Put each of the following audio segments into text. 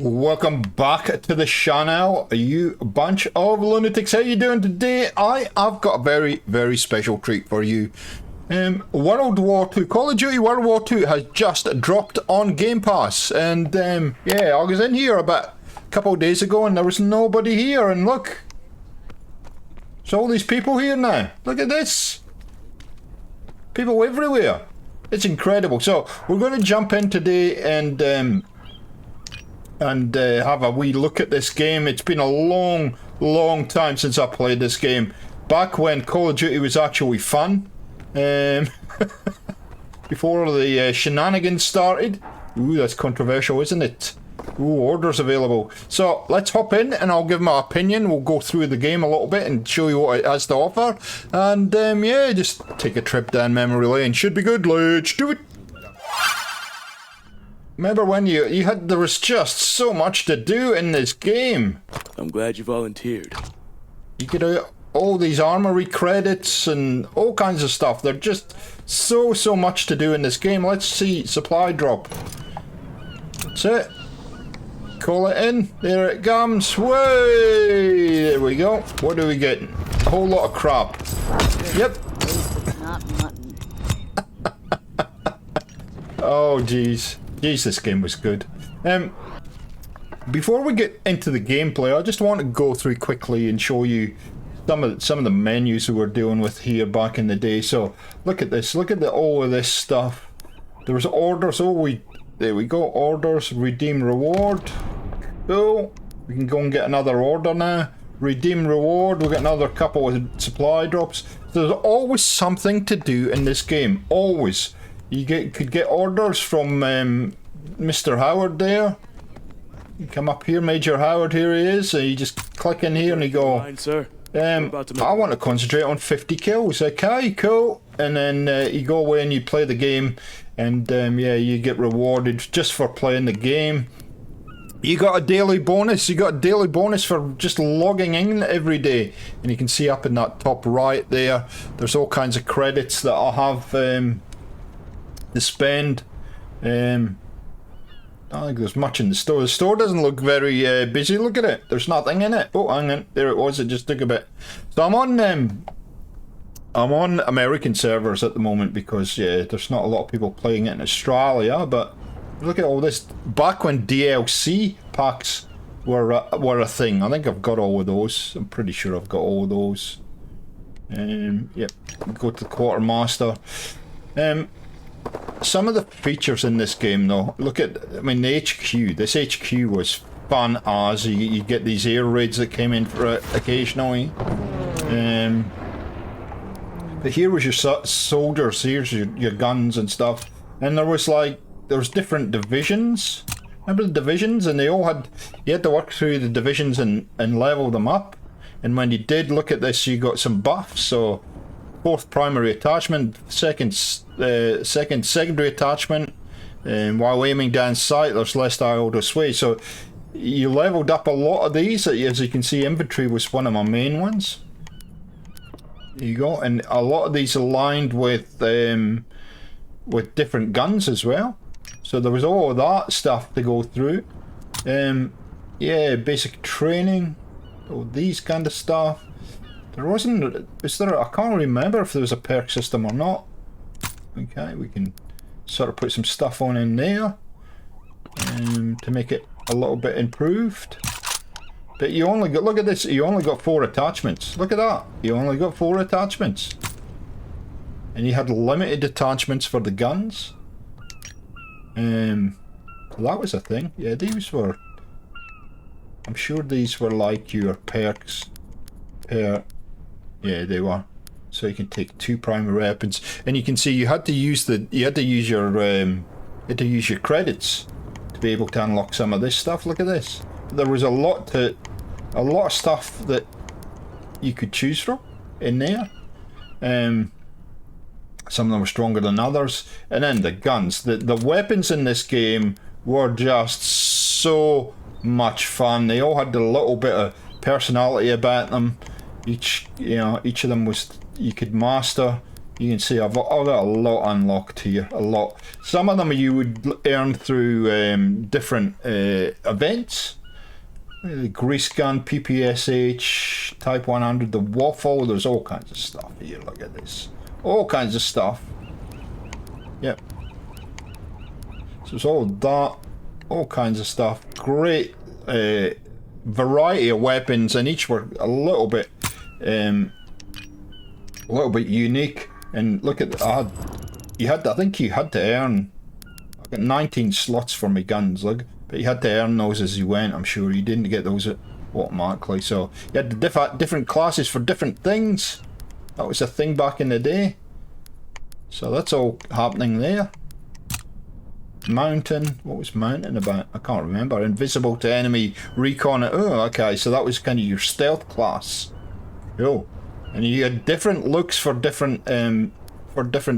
Welcome back to the channel, you bunch of lunatics. How you doing today? I've got a very, very special treat for you. World War II, Call of Duty World War II has just dropped on Game Pass, and yeah, I was in here about a couple of days ago and there was nobody here, and look, there's all these people here now. Look at this, people everywhere. It's incredible. So we're going to jump in today and have a wee look at this game. It's been a long time since I played this game. Back when Call of Duty was actually fun. Before the shenanigans started. Ooh, that's controversial, isn't it? Ooh, orders available. So let's hop in and I'll give my opinion. We'll go through the game a little bit and show you what it has to offer. And yeah, just take a trip down memory lane. Should be good. Let's do it. Remember when there was just so much to do in this game. I'm glad you volunteered. You could all these armory credits and all kinds of stuff. There's just so much to do in this game. Let's see, supply drop. That's it. Call it in. There it comes. Way! There we go. What do we get? A whole lot of crap. Yep. Oh jeez. Jeez, this game was good. Before we get into the gameplay, I just want to go through quickly and show you some of the menus we were dealing with here back in the day. So look at this. Look at all of this stuff. There was orders. Oh, there we go. Orders. Redeem reward. Cool. We can go and get another order now. Redeem reward. We'll get another couple of supply drops. There's always something to do in this game. Always. You could get orders from Mr. Howard there. You come up here, Major Howard, here he is. So you just click in here and you go, Fine, sir. I want to concentrate on 50 kills. Okay, cool. And then you go away and you play the game. And yeah, you get rewarded just for playing the game. You got a daily bonus. You got a daily bonus for just logging in every day. And you can see up in that top right there, there's all kinds of credits that I have to spend. I think there's much in the store. The store doesn't look very busy. Look at it. There's nothing in it. Oh, hang on. There it was. It just took a bit. So I'm on American servers at the moment because yeah, there's not a lot of people playing it in Australia. But look at all this. Back when DLC packs were a thing. I think I've got all of those. I'm pretty sure I've got all of those. Yep. Go to the quartermaster. Some of the features in this game though, look at, I mean the HQ, this HQ was fun as, you get these air raids that came in for occasionally. But here was your soldiers, here's your guns and stuff. And there was different divisions. Remember the divisions? And they all had, you had to work through the divisions and level them up. And when you did, look at this, you got some buffs. So 4th primary attachment, second secondary attachment, and while aiming down sight there's less dial to sway. So you leveled up a lot of these. As you can see, infantry was one of my main ones. There you go, and a lot of these aligned with different guns as well. So there was all of that stuff to go through. Yeah, basic training, all these kind of stuff. There wasn't, I can't remember if there was a perk system or not. Okay, we can sort of put some stuff on in there to make it a little bit improved. But you only got, look at this, you only got 4 attachments. Look at that, you only got 4 attachments. And you had limited attachments for the guns. So that was a thing. Yeah, these were, I'm sure these were like your perks. Yeah, they were. So you can take 2 primary weapons, and you can see you had to use your credits to be able to unlock some of this stuff. Look at this. There was a lot of stuff that you could choose from in there. Some of them were stronger than others, and then the guns. The weapons in this game were just so much fun. They all had a little bit of personality about them. Each of them was, you could master. You can see I've got a lot unlocked here, a lot. Some of them you would earn through different events. The grease gun, PPSH, Type 100, the waffle. There's all kinds of stuff here. Look at this. All kinds of stuff. Yep. So it's all that. All kinds of stuff. Great variety of weapons, and each were a little bit unique. And look at I think you had to earn. I got 19 slots for my guns, look, but you had to earn those as you went. I'm sure you didn't get those automatically. So you had the different classes for different things. That was a thing back in the day. So that's all happening there. Mountain. What was mountain about? I can't remember. Invisible to enemy recon. Oh, okay. So that was kind of your stealth class. Cool. And you had different looks for different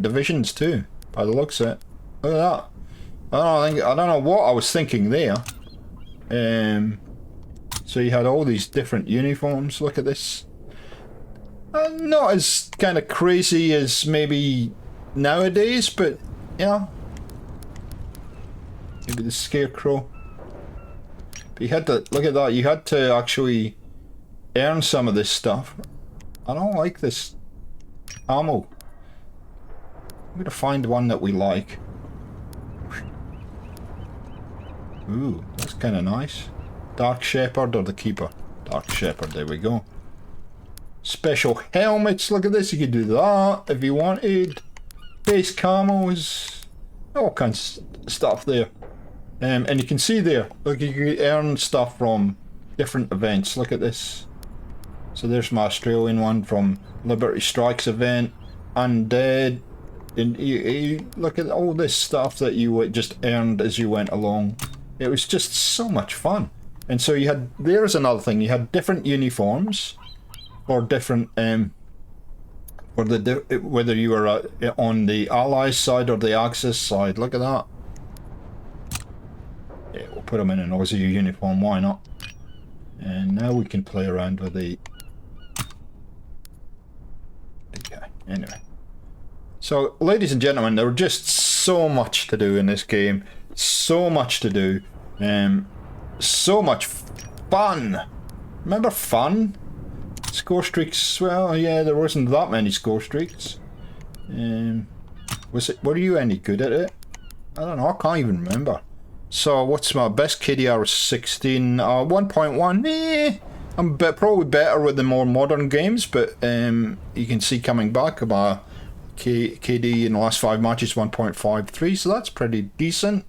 divisions too, by the looks of it. Look at that. I don't know what I was thinking there. So you had all these different uniforms. Look at this. Not as kind of crazy as maybe nowadays, but yeah. Maybe the scarecrow. But you had to look at that. You had to actually earn some of this stuff. I don't like this ammo. I'm gonna find one that we like. Ooh, that's kind of nice. Dark Shepherd or the Keeper? Dark Shepherd, there we go. Special helmets, look at this, you could do that if you wanted. Base camos, all kinds of stuff there. And you can see there, look, you can earn stuff from different events. Look at this. So there's my Australian one from Liberty Strikes event, Undead. And you look at all this stuff that you just earned as you went along. It was just so much fun. And so you had, there's another thing, you had different uniforms for different, for the whether you were on the Allies side or the Axis side. Look at that. Yeah, we'll put them in an Aussie uniform, why not? And now we can play around with the... Okay, anyway. So, ladies and gentlemen, there were just so much to do in this game. So much to do. So much fun. Remember fun? Score streaks, well, yeah, there wasn't that many score streaks. Were you any good at it? I don't know, I can't even remember. So, what's my best KDR was 16, 1.1, I'm probably better with the more modern games, but you can see coming back about KD in the last 5 matches 1.53, so that's pretty decent.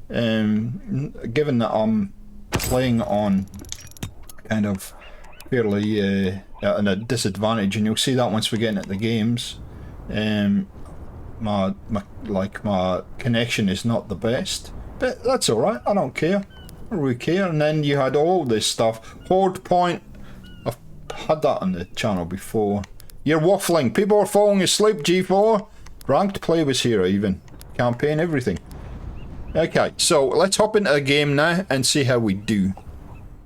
Given that I'm playing on kind of fairly at a disadvantage, and you'll see that once we get into the games. My connection is not the best, but that's alright, I don't care. I don't really care. And then you had all this stuff. Horde Point, I've had that on the channel before. You're waffling, people are falling asleep, G4. Ranked play was here even. Campaign, everything. Okay, so let's hop into the game now and see how we do.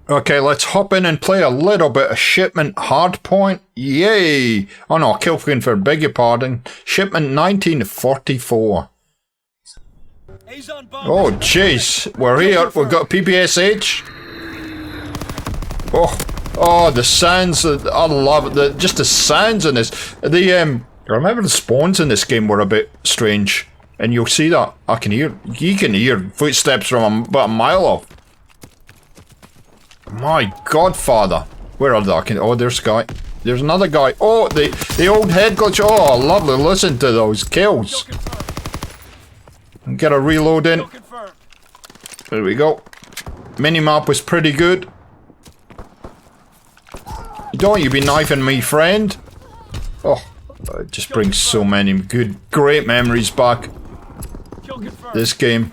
Okay, let's hop in and play a little bit of Shipment Hardpoint. Yay! Oh no, Kilfin, beg your pardon. Shipment 1944. Oh jeez, we're here. We've got PPSH. Oh, the sounds! I love it. Just the sounds in this. I remember the spawns in this game were a bit strange, and you'll see that. You can hear footsteps from about a mile off. My Godfather, where are they? Oh, there's a guy. There's another guy. Oh, the old head glitch. Oh, lovely. Listen to those kills. Get a reload in. There we go. Minimap was pretty good. Don't you be knifing me, friend. Oh, it just brings so many great memories back. This game.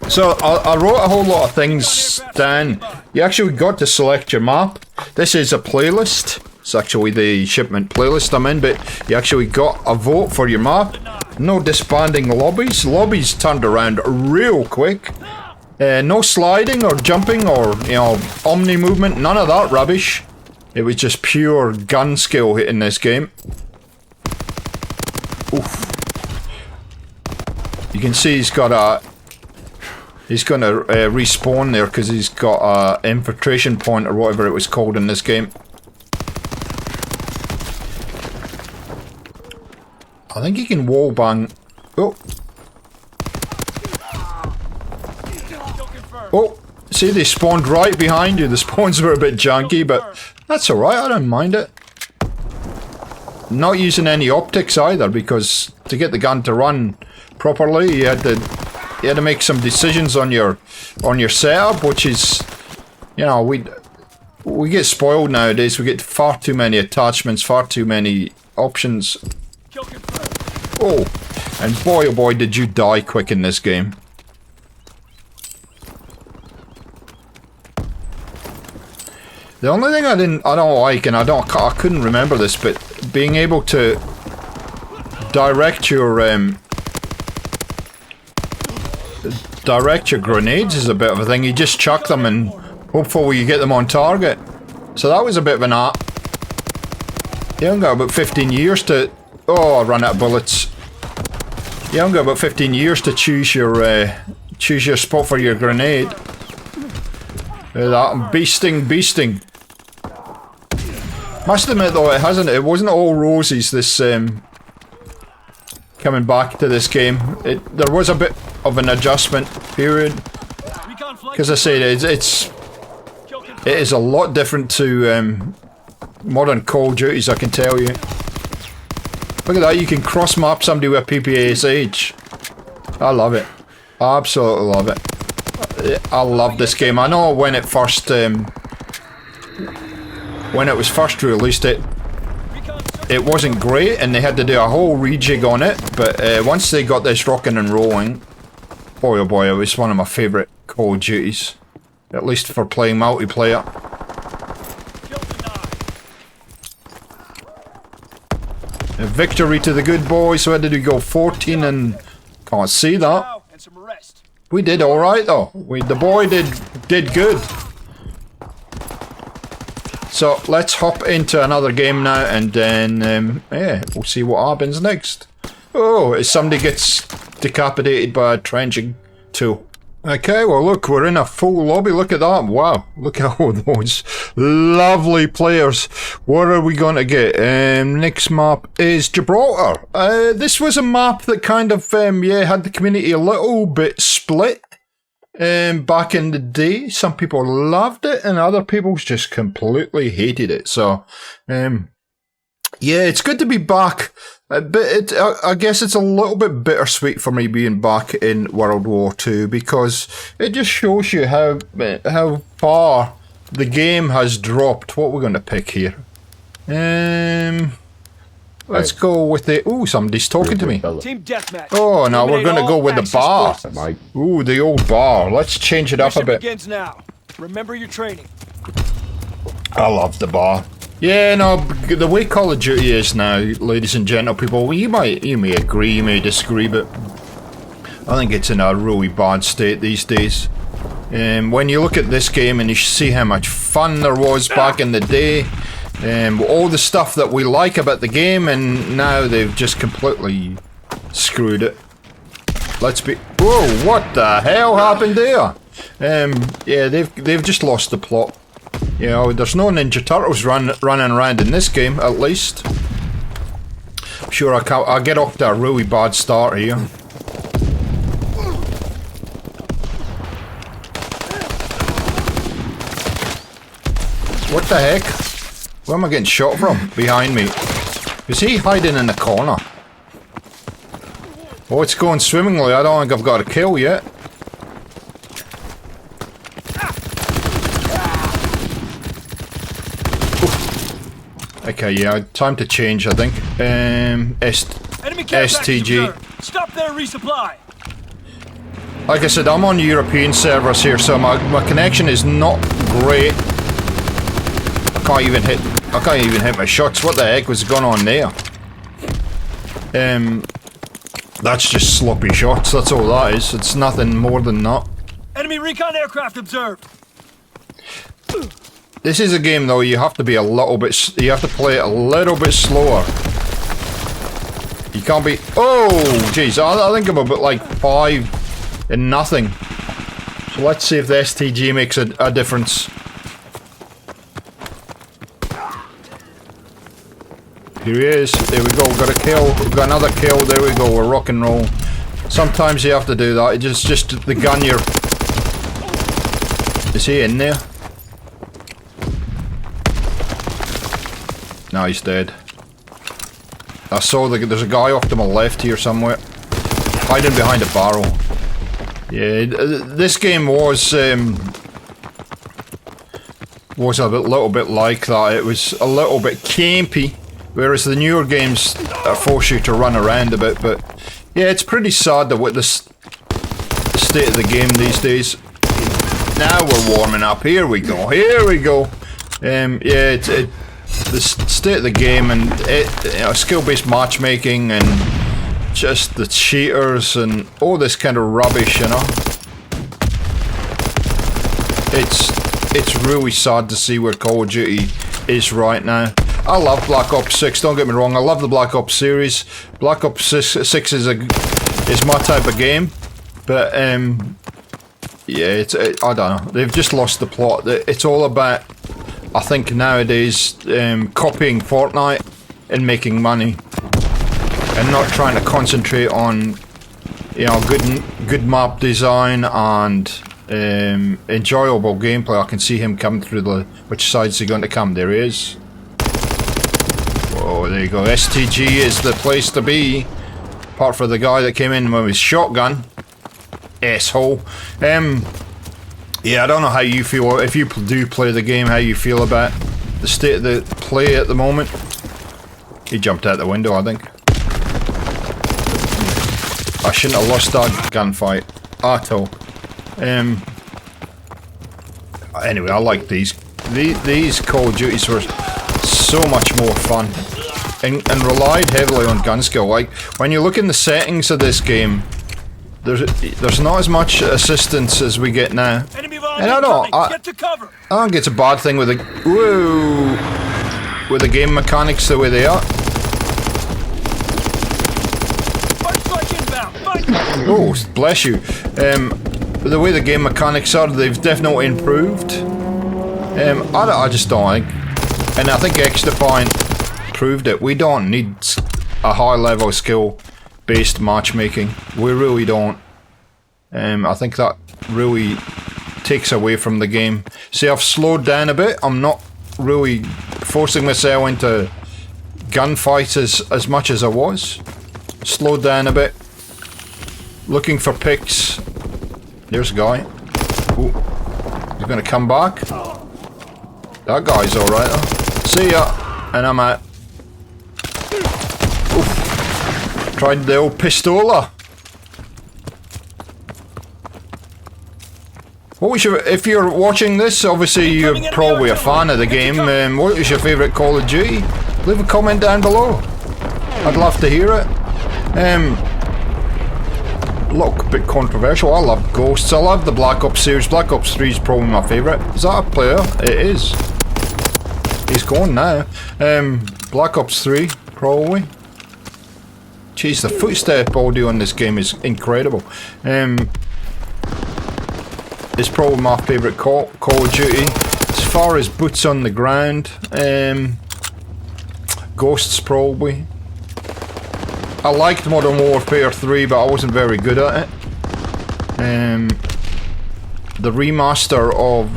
So, I wrote a whole lot of things down. You actually got to select your map. This is a playlist. It's actually the shipment playlist I'm in, but you actually got a vote for your map. No disbanding lobbies. Lobbies turned around real quick. No sliding or jumping or, omni movement. None of that rubbish. It was just pure gun skill in this game. Oof. You can see he's got a... He's going to respawn there because he's got a infiltration point or whatever it was called in this game. I think he can wall bang. Oh. Oh. See, they spawned right behind you. The spawns were a bit janky, but that's alright. I don't mind it. Not using any optics either, because to get the gun to run properly, you had to make some decisions on your setup, which is, you know, we get spoiled nowadays. We get far too many attachments, far too many options. Oh, and boy oh boy did you die quick in this game. The only thing I don't like, and I couldn't remember this, but being able to direct your grenades is a bit of a thing. You just chuck them and hopefully you get them on target. So that was a bit of an art. You haven't got about 15 years to... Oh, I ran out of bullets. You haven't got about 15 years to choose your spot for your grenade. That beasting. Must admit though, it wasn't all roses this coming back to this game. There was a bit of an adjustment period. Because I said it is a lot different to modern Call of Duties, I can tell you. Look at that, you can cross map somebody with PPSH. I love it. I absolutely love it. I love this game. I know when it was first released, it wasn't great, and they had to do a whole rejig on it. But once they got this rocking and rolling, boy oh boy, it was one of my favourite Call of Duties, at least for playing multiplayer. A victory to the good boys. Where did we go? 14 and can't see that. We did all right though. The boy did good. So let's hop into another game now, and then yeah, we'll see what happens next. Oh, somebody gets decapitated by a trenching tool. Okay, well look, we're in a full lobby. Look at that. Wow, look at all those lovely players. What are we going to get? Next map is Gibraltar. This was a map that kind of yeah, had the community a little bit split. Back in the day, some people loved it and other people just completely hated it. So, yeah, it's good to be back. But I guess it's a little bit bittersweet for me being back in World War II, because it just shows you how far the game has dropped. What we're going to pick here? Let's go with the... Ooh, somebody's talking to me. Team deathmatch. Oh, now we're going to go with the bar. Ooh, the old bar. Let's change it up a bit. Begins now. Remember your training. I love the bar. Yeah, no, the way Call of Duty is now, ladies and gentle people, you may agree, you may disagree, but I think it's in a really bad state these days. When you look at this game and you see how much fun there was back in the day, all the stuff that we like about the game, and now they've just completely screwed it. Let's be... Whoa, what the hell happened there? Yeah, they've just lost the plot. You know, there's no Ninja Turtles running around in this game, at least. I'm sure I'll get off to a really bad start here. What the heck? Where am I getting shot from? Behind me. Is he hiding in the corner? Oh, it's going swimmingly. I don't think I've got a kill yet. Okay, yeah, time to change, I think. STG. Stop there, resupply. Like I said, I'm on European servers here, so my connection is not great. I can't even hit my shots. What the heck was going on there? That's just sloppy shots. That's all that is. It's nothing more than that. Enemy recon aircraft observed. This is a game though, you have to be a little bit, you have to play it a little bit slower. You can't be... Oh, jeez. I think I'm about like 5 and nothing. So let's see if the STG makes a difference. Here he is. There we go. Got a kill. We've got another kill. There we go. We're rock and roll. Sometimes you have to do that. It's just the gun you're... Is he in there? No, he's dead. I saw there's a guy off to my left here somewhere. Hiding behind a barrel. Yeah, this game was a little bit like that. It was a little bit campy. Whereas the newer games force you to run around a bit, but yeah, it's pretty sad that with the state of the game these days. Now we're warming up. Here we go. Here we go. Yeah, the state of the game and skill-based matchmaking and just the cheaters and all this kind of rubbish, you know. It's really sad to see where Call of Duty is right now. I love Black Ops 6, don't get me wrong, I love the Black Ops series. Black Ops 6 is my type of game, but yeah, I don't know, they've just lost the plot. It's all about, I think nowadays, copying Fortnite and making money, and not trying to concentrate on, you know, good map design and enjoyable gameplay. I can see him coming through which side's he going to come? There he is. Oh, there you go. STG is the place to be. Apart from the guy that came in with his shotgun. Asshole. Yeah, I don't know how you feel, if you do play the game, how you feel about the state of the play at the moment. He jumped out the window, I think. I shouldn't have lost that gunfight at all. Anyway, I like these. These Call of Duties were so much more fun and relied heavily on gun skill. Like when you look in the settings of this game, there's not as much assistance as we get now. And I think it's a bad thing with the game mechanics the way they are. Oh, bless you. The way the game mechanics are, they've definitely improved. I just don't think, and I think XDefiant proved it. We don't need a high level skill based matchmaking. We really don't. I think that really takes away from the game. See, I've slowed down a bit. I'm not really forcing myself into gunfights as much as I was. Slowed down a bit. Looking for picks. There's a guy. Ooh. He's gonna come back. That guy's alright though. See ya. And I'm out. Oof. Tried the old pistola. What was your, if you're watching this, obviously you're probably a fan of the game. What is your favourite Call of Duty? Leave a comment down below. I'd love to hear it. Look, a bit controversial. I love Ghosts. I love the Black Ops series. Black Ops 3 is probably my favourite. Is that a player? It is. He's gone now. Black Ops 3, probably. Jeez, the footstep audio on this game is incredible. It's probably my favourite Call of Duty. As far as boots on the ground, Ghosts probably. I liked Modern Warfare 3, but I wasn't very good at it. The remaster of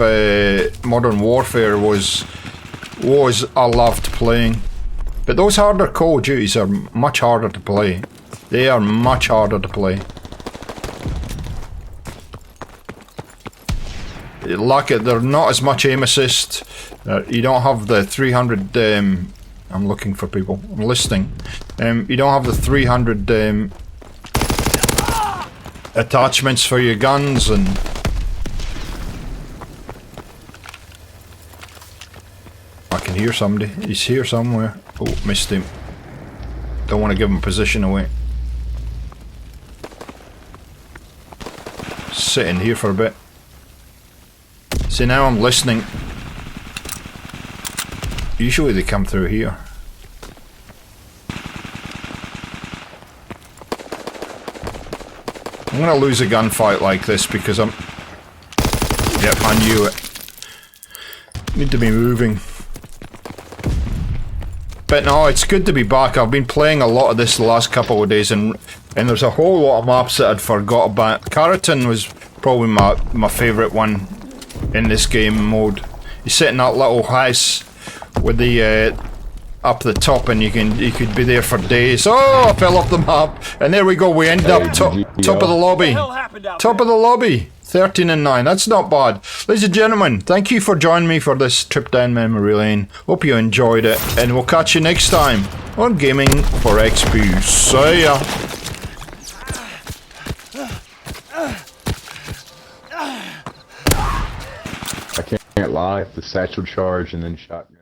Modern Warfare was I loved playing. But those harder Call of Duties are much harder to play. They are much harder to play. Like it, they're not as much aim assist. You don't have the 300. I'm looking for people. I'm listening. You don't have the 300 attachments for your guns, and I can hear somebody. He's here somewhere. Oh, missed him. Don't want to give him position away. Sitting here for a bit. See, now I'm listening. Usually they come through here. I'm gonna lose a gunfight like this because I'm... Yep, I knew it. Need to be moving. But no, it's good to be back. I've been playing a lot of this the last couple of days, and there's a whole lot of maps that I'd forgot about. Carrollton was probably my favourite one in this game mode. You sit in that little house with the up the top, and you could be there for days. Oh, I fell off the map, and there we go. We end up top of the lobby. Top of the lobby. 13 and 9. That's not bad. Ladies and gentlemen, thank you for joining me for this trip down memory lane. Hope you enjoyed it, and we'll catch you next time on Gaming for XP. See ya. I can't lie, the satchel charge and then shotgun.